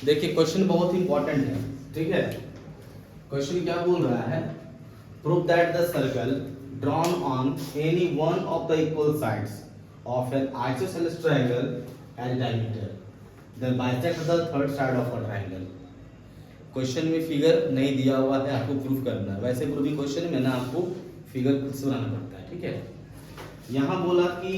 देखिए क्वेश्चन बहुत इंपॉर्टेंट है, ठीक है। क्वेश्चन क्या बोल रहा है, prove that the circle drawn on any one of the equal sides of an isosceles triangle as diameter then bisect the third side of a triangle. Question में फिगर नहीं दिया हुआ है, आपको प्रूफ करना है। वैसे प्रूविंग क्वेश्चन में ना आपको फिगर खुद से बनाना पड़ता है, ठीक है। यहाँ बोला कि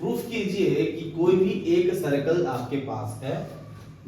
प्रूफ कीजिए कि कोई भी एक सर्कल आपके पास है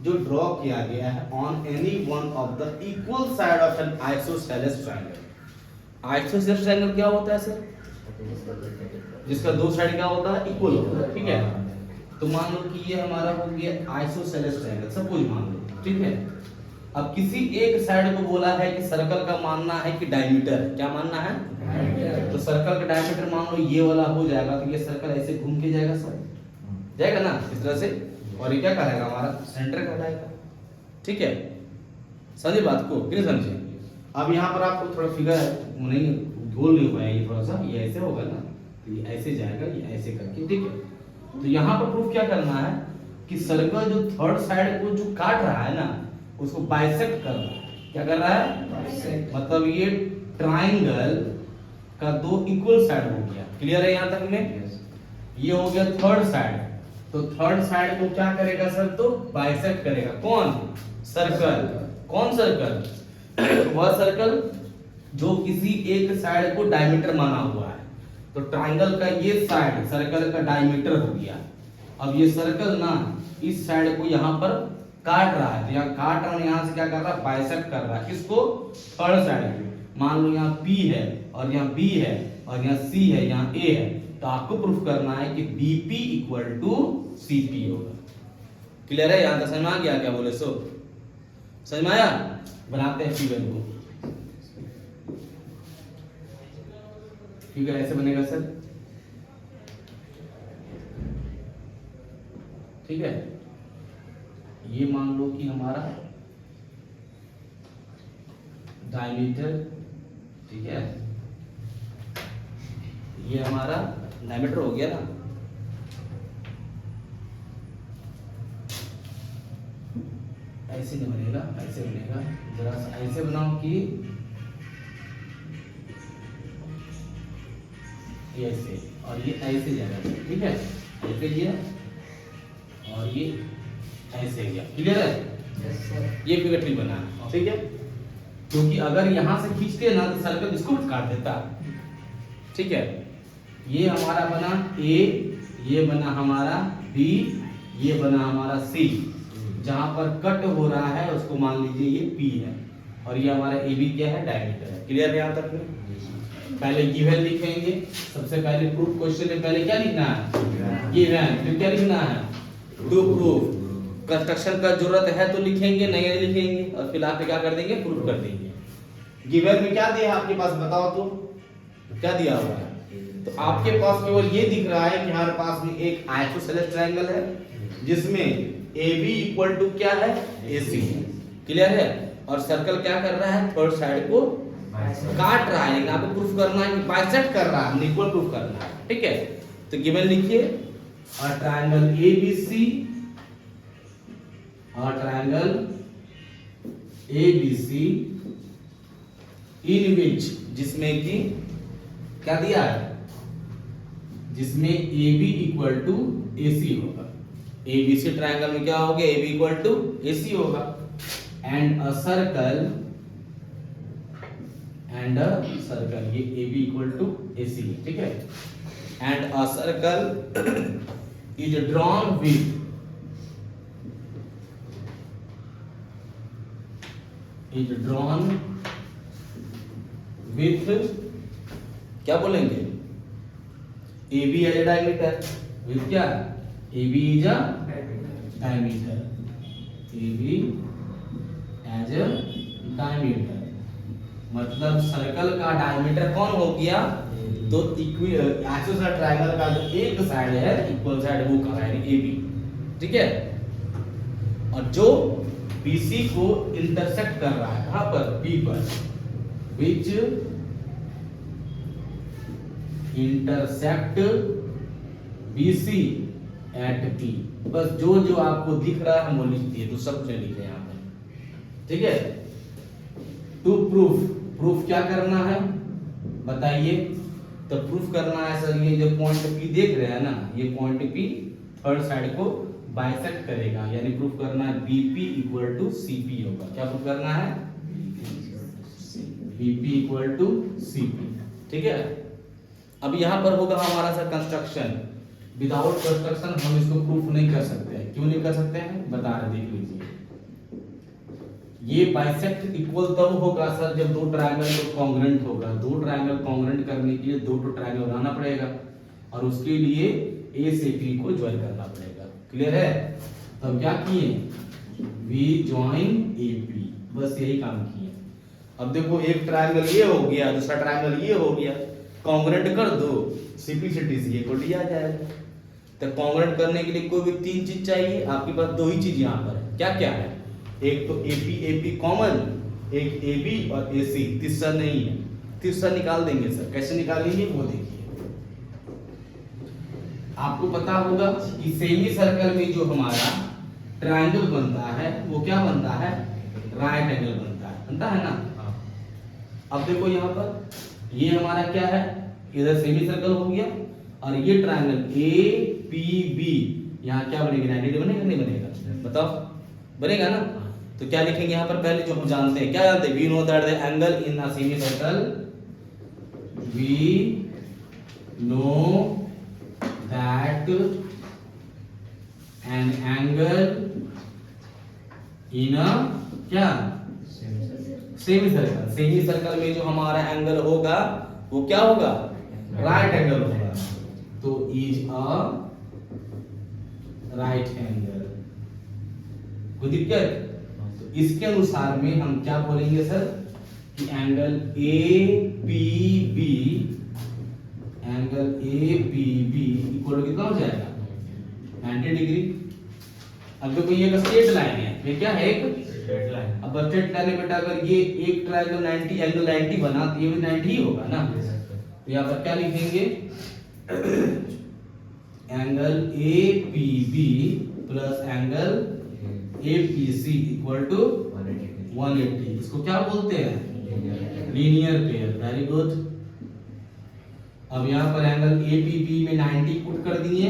जो ड्रॉ किया गया है on any one of the equal side of an isosceles triangle. Isosceles triangle क्या होता है सर? जिसका दो साइड क्या होता है? इक्वल होता है, ठीक है। तो मान लो कि ये हमारा हो गया आइसोसेलेस ट्रायंगल, सपोज मान लो, ठीक है। अब किसी एक साइड को बोला है कि सर्कल का मानना है कि डायमीटर, क्या मानना है? डायमीटर। तो सर्कल का डायमीटर मान लो ये वाला हो जाएगा, तो ये सर्कल ऐसे घूम के जाएगा सर, जाएगा ना इस तरह से, और ये क्या कहलाएगा? हमारा सेंटर कहलाएगा, ठीक है। समझे बात को कि नहीं समझे? अब यहाँ पर आपको थोड़ा फिगर नहीं गोल नहीं हुआ है, ये थोड़ा सा, ये ऐसे होगा ना, तो ये ऐसे जाएगा, ये ऐसे करके, ठीक है। तो यहाँ पर प्रूफ क्या करना है कि सर्कल जो थर्ड साइड को जो काट रहा है ना, उसको बाइसेक्ट कर रहा है। क्या कर रहा है? मतलब ये ट्राइंगल का दो इक्वल साइड हो गया। क्लियर है यहाँ तक में? ये हो गया थर्ड साइड, तो थर्ड साइड को क्या करेगा सर? तो बाइसेक्ट करेगा। कौन? सर्कल। कौन सर्कल? वह सर्कल जो किसी एक साइड को डायमीटर माना हुआ है। तो ट्राइंगल का ये साइड सर्कल का डायमीटर हो गया। अब ये सर्कल ना इस साइड को यहाँ पर काट रहा है, तो यहाँ काट रहा है, यहाँ से क्या कर रहा है? बाइसेक्ट कर रहा है। किसको? थर्ड साइड को। मान लो यहाँ P है और यहाँ B है और यहाँ C है, यहाँ A है, तो आपको प्रूफ करना है कि BP इक्वल टू CP होगा। क्लियर है? यहाँ तक समझ में आ गया? क्या बोले सो समझ में आया? बनाते हैं फिगर को। फिगर ऐसे बनेगा सर, ठीक है। ये मान लो कि हमारा डायमीटर, ठीक है, ये हमारा डायमीटर हो गया ना। ऐसे नहीं बनेगा, ऐसे बनेगा, जरा सा ऐसे बनाओ कि ये ऐसे और ये ऐसे जाएगा, ठीक है। ऐसे ये और ये ऐसे गया। क्लियर है? Yes sir. ये फिगर ट्री बना, ठीक है। क्योंकि अगर यहां से खींचते ना तो सर्कल इसको काट देता, ठीक है। ये हमारा बना A, ये बना हमारा B, ये बना हमारा C। जहां पर कट हो रहा है उसको मान लीजिए ये P है, और ये हमारा AB क्या है? डायमीटर है। क्लियर है यहाँ तक में? पहले गिवन लिखेंगे, सबसे पहले प्रूफ क्वेश्चन में पहले क्या लिखना है? गिवन। फिर क्या लिखना है? To proof. कंस्ट्रक्शन का जरूरत है तो लिखेंगे, नहीं लिखेंगे, और फिर आप क्या कर देंगे? प्रूफ कर देंगे। गिवन में क्या दिया आपके पास? बताओ तो क्या दिया हुआ है? तो आपके पास केवल ये दिख रहा है कि हमारे पास में एक आइसोसेलेस ट्रायंगल है जिसमें AB इक्वल टू क्या है? AC। क्लियर है? और सर्कल क्या कर रहा है? थर्ड साइड को काट रहा है, लेकिन आपको प्रूफ करना है कि बाइसेक्ट कर रहा है, इक्वल प्रूफ करना है, ठीक है। तो गिवन लिखिए, और ट्रायंगल ABC और ट्रायंगल ABC इन विच, जिसमें कि क्या दिया है? जिसमें AB इक्वल टू AC होगा। ABC ट्रायंगल में क्या होगा? AB इक्वल टू AC होगा। एंड अ सर्कल, ये AB इक्वल टू AC, ठीक है। And a circle is drawn with क्या बोलेंगे? AB as a diameter, with क्या? AB is a diameter, AB as a diameter. मतलब सर्कल का diameter कौन हो गया? तो आइसोसेलेस ट्रायंगल का जो एक साइड है इक्वल साइड वो कहलाएगा AB, ठीक है। और जो BC को इंटरसेक्ट कर रहा है कहां पर? B पर, which intersect BC at P। बस जो जो आपको दिख रहा है वो लिख दिए, तो सब कुछ लिखे यहाँ पर। ठीक है। टू प्रूफ क्या करना है बताइए। तो प्रूफ करना है सर, ये जो पॉइंट पी देख रहे हैं ना, ये पॉइंट पी थर्ड साइड को बाइसेक्ट करेगा, यानी प्रूफ करना है बीपी इक्वल टू सीपी होगा। क्या प्रूफ करना है? BP equal to CP. ठीक है। अब यहां पर होगा हमारा सर कंस्ट्रक्शन। विदाउट कंस्ट्रक्शन हम इसको प्रूफ नहीं कर सकते हैं। क्यों नहीं कर सकते हैं बता रहे, देख लीजिए। ये बाइसेक्ट इक्वल तब होगा सर जब दो ट्रायंगल को कॉन्ग्रुएंट होगा। दो ट्रायंगल कॉन्ग्रुएंट करने के लिए दो ट्रायंगल बनाना पड़ेगा और उसके लिए ए से बी को ज्वाइन करना पड़ेगा। क्लियर है? तब क्या किए? वी ज्वाइन ए पी, बस यही काम किए। अब देखो एक ट्रायंगल ये हो गया, दूसरा ट्रायंगल ये हो गया, कॉन्ग्रुएंट कर दो, सिंपलिसिटी से ये को लिया जाएगा। तो कॉन्ग्रुएंट करने के लिए कोई भी तीन चीज चाहिए, आपके पास दो ही चीज यहाँ पर है। क्या क्या है? एक तो एपी कॉमन, एक एबी और एसी, तीसरा नहीं है। तीसरा निकाल देंगे सर। कैसे निकालेंगे वो देखिए। आपको पता होगा कि सेमी सर्कल में जो हमारा ट्रायंगल बनता है वो क्या बनता है? राइट एंगल बनता है ना। अब देखो यहाँ पर ये हमारा क्या है? इधर सेमी सर्कल हो गया और ये ट्रायंगल ए पी बी, यहाँ क्या बनेगा? 90 डिग्री बनेगा नहीं बनेगा? बताओ, बनेगा ना। तो क्या लिखेंगे यहाँ पर? पहले जो हम जानते हैं, क्या जानते हैं? We know that the angle in a semi circle, we know that an angle in a क्या? Semi circle. सेमी सर्कल में जो हमारा एंगल होगा वो क्या होगा? राइट एंगल होगा। तो इज अ राइट एंगल। कोई दिक्कत? इसके अनुसार में हम क्या बोलेंगे सर कि angle A P B, angle A P B equal कितना हो जाएगा? 90 डिग्री। अब देखो ये एक स्ट्रेट लाइन है, ये क्या है? एक स्ट्रेट लाइन। अब स्ट्रेट लाइन में बेटा अगर ये एक ट्रायंगल 90 एंगल 90 बना तो ये भी 90 ही होगा ना। तो यहाँ पर क्या लिखेंगे? Angle A P B plus angle APC equal to 180। इसको क्या बोलते हैं? Linear pair. Very good. अब यहाँ पर एंगल APB में 90 पुट कर दिए,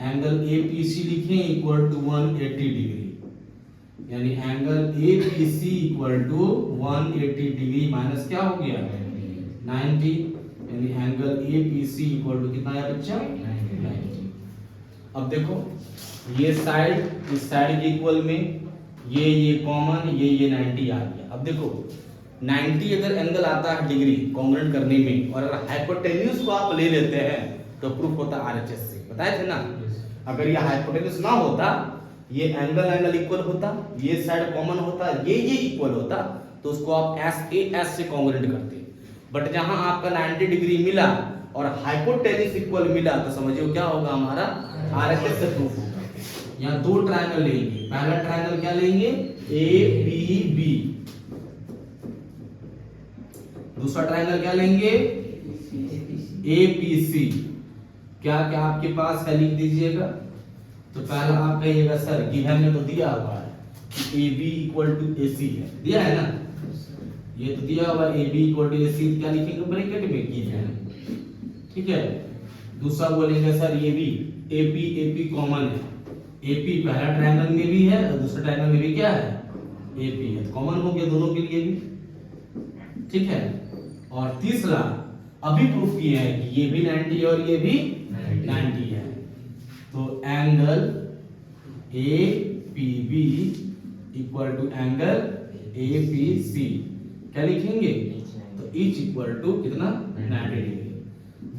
एंगल APC लिखें इक्वल टू 180 डिग्री, यानी angle APC equal to 180 degree minus क्या हो गया? 90, यानी एंगल APC इक्वल टू कितना है बच्चा? 90। अब देखो ये साइड इस साइड के इक्वल में, ये कॉमन, ये 90 आ गया। अब देखो 90 अगर एंगल आता है डिग्री कॉन्ग्रुएंट करने में, और अगर हाइपोटेन्यूज को आप ले लेते हैं तो प्रूफ होता आरएचएस से। बताए थे ना? अगर ये हाइपोटेन्यूज ना होता, ये एंगल इक्वल होता, ये साइड कॉमन होता, ये इक्वल होता, तो उसको आप एस से कॉन्ग्रुएंट करते। बट जहां आपका 90 डिग्री मिला और हाइपोटेन्यूज इक्वल मिला तो समझिए क्या होगा? हमारा आरएचएस से प्रूफ होगा। यहाँ दो ट्रायंगल लेंगे। पहला ट्रायंगल क्या लेंगे? A P B. दूसरा ट्रायंगल क्या लेंगे? A P C. क्या क्या आपके पास है? लिख दीजिएगा। तो पहला आप कहिएगा सर गिवन में तो दिया हुआ है ए बी इक्वल टू ए सी है, दिया है ना? ये तो दिया हुआ ए बी इक्वल टू ए सी, क्या लिखेंगे? ब्रैकेट में गिवन। ठीक है। दूसरा बोलेंगे सर ये भी ए पी कॉमन है। एपी पहला ट्रायंगल में भी है और दूसरा ट्रायंगल में भी क्या है? एपी है, कॉमन हो गया दोनों के लिए भी। ठीक है। और तीसरा अभी प्रूफ किए हैं कि ये भी 90 और ये भी 90 है। तो angle A P B equal to angle A P C, क्या लिखेंगे? तो ईच इक्वल टू कितना? 90 डिग्री।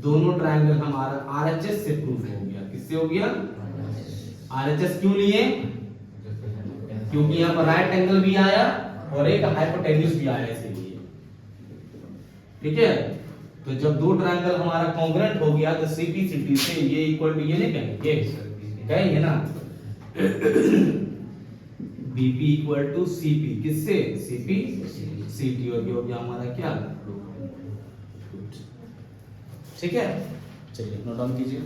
दोनों ट्रायंगल हमारा आरएचएस से प्रूफ हो गया। किससे हो गया? आरएचएस क्यों लिए? क्योंकि यहाँ पर राइट एंगल भी आया और एक हाइपोटेन्यूज भी आया इसीलिए। ठीक है। तो जब दो ट्रायंगल हमारा कॉन्ग्रुएंट हो गया तो सिंपलिसिटी से ये इक्वल टू ये नहीं कहेंगे ना? बीपी इक्वल टू सीपी, किससे? सीपी सीटी, और ये हो गया हमारा क्या? ठीक है। चलिए नोट डाउन कीजिए।